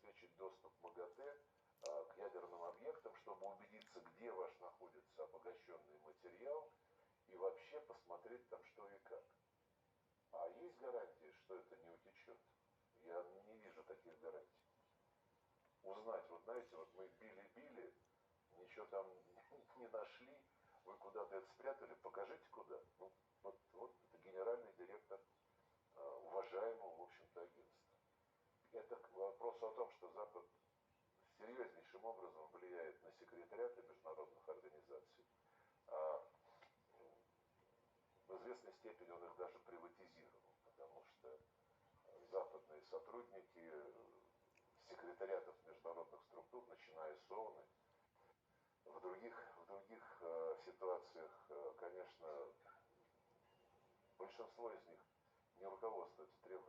обеспечить доступ МАГАТЭ к ядерным объектам, чтобы убедиться, где ваш находится обогащенный материал, и вообще посмотреть там что и как. А есть гарантии, что это не утечет? Я не вижу таких гарантий. Узнать, вот знаете, вот мы били-били, ничего там не нашли, вы куда-то это спрятали, покажите куда. Ну, вот это генеральный директор уважаемого, в общем-то, агентства. Это к вопросу о том, что Запад серьезнейшим образом влияет на секретариаты международных организаций. А в известной степени он их даже приватизировал, потому что западные сотрудники секретариатов международных структур, начиная с ООН, в других ситуациях, конечно, большинство из них не руководствуется требованиями